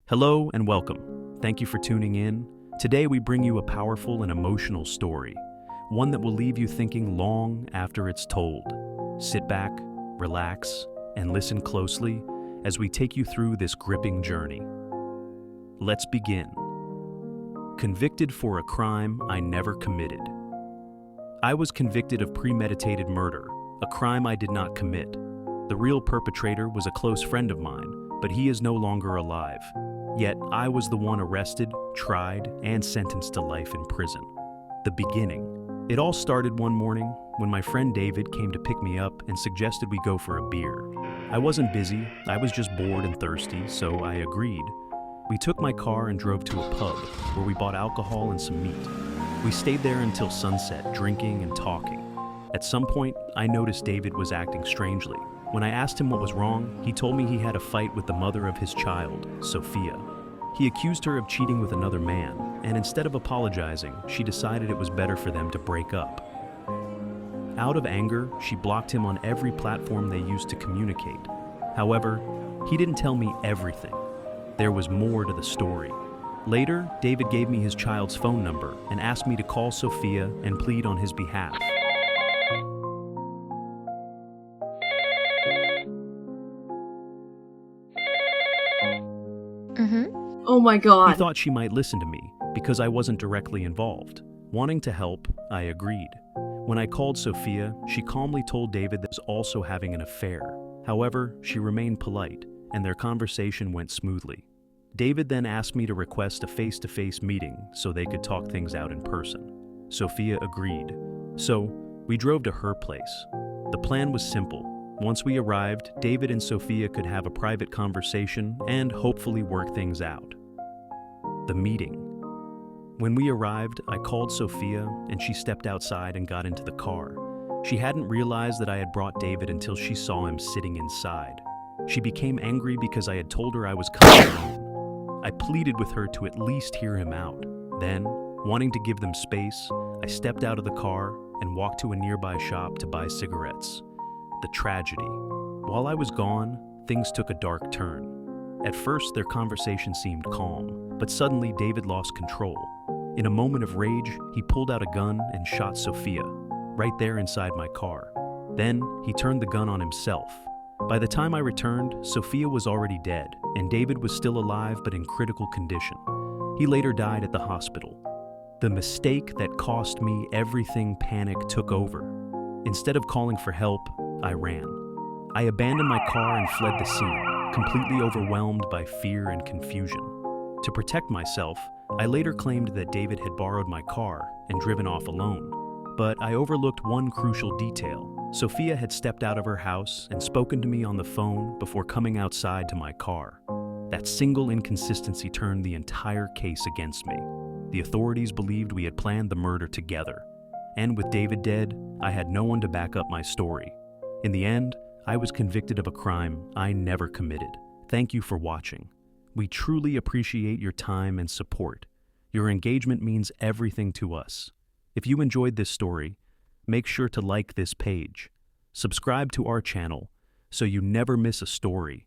Hello and welcome. Thank you for tuning in. Today we bring you a powerful and emotional story, one that will leave you thinking long after it's told. Sit back, relax, and listen closely as we take you through this gripping journey. Let's begin. Convicted for a crime I never committed. I was convicted of premeditated murder, a crime I did not commit. The real perpetrator was a close friend of mine, but he is no longer alive. Yet I was the one arrested, tried, and sentenced to life in prison. The beginning. It all started one morning when my friend David came to pick me up and suggested we go for a beer. I wasn't busy, I was just bored and thirsty, so I agreed. We took my car and drove to a pub where we bought alcohol and some meat. We stayed there until sunset, drinking and talking. At some point, I noticed David was acting strangely. When I asked him what was wrong, he told me he had a fight with the mother of his child, Sophia. He accused her of cheating with another man, and instead of apologizing, she decided it was better for them to break up. Out of anger, she blocked him on every platform they used to communicate. However, he didn't tell me everything. There was more to the story. Later, David gave me his child's phone number and asked me to call Sophia and plead on his behalf. Oh my He god. thought she might listen to me because I wasn't directly involved. Wanting to help, I agreed. When I called Sophia, she calmly told David that she was also having an affair. However, she remained polite, and their conversation went smoothly. David then asked me to request a face-to-face meeting so they could talk things out in person. Sophia agreed. So, we drove to her place. The plan was simple. Once we arrived, David and Sophia could have a private conversation and hopefully work things out. The meeting. When we arrived, I called Sophia and she stepped outside and got into the car. She hadn't realized that I had brought David until she saw him sitting inside. She became angry because I had told her I was coming home. I pleaded with her to at least hear him out. Then, wanting to give them space, I stepped out of the car and walked to a nearby shop to buy cigarettes. The tragedy. While I was gone, things took a dark turn. At first, their conversation seemed calm, but suddenly David lost control. In a moment of rage, he pulled out a gun and shot Sophia, right there inside my car. Then, he turned the gun on himself. By the time I returned, Sophia was already dead, and David was still alive but in critical condition. He later died at the hospital. The mistake that cost me everything, panic took over. Instead of calling for help, I ran. I abandoned my car and fled the scene, completely overwhelmed by fear and confusion. To protect myself, I later claimed that David had borrowed my car and driven off alone. But I overlooked one crucial detail. Sophia had stepped out of her house and spoken to me on the phone before coming outside to my car. That single inconsistency turned the entire case against me. The authorities believed we had planned the murder together. And with David dead, I had no one to back up my story. In the end, I was convicted of a crime I never committed. Thank you for watching. We truly appreciate your time and support. Your engagement means everything to us. If you enjoyed this story, make sure to like this page. Subscribe to our channel so you never miss a story.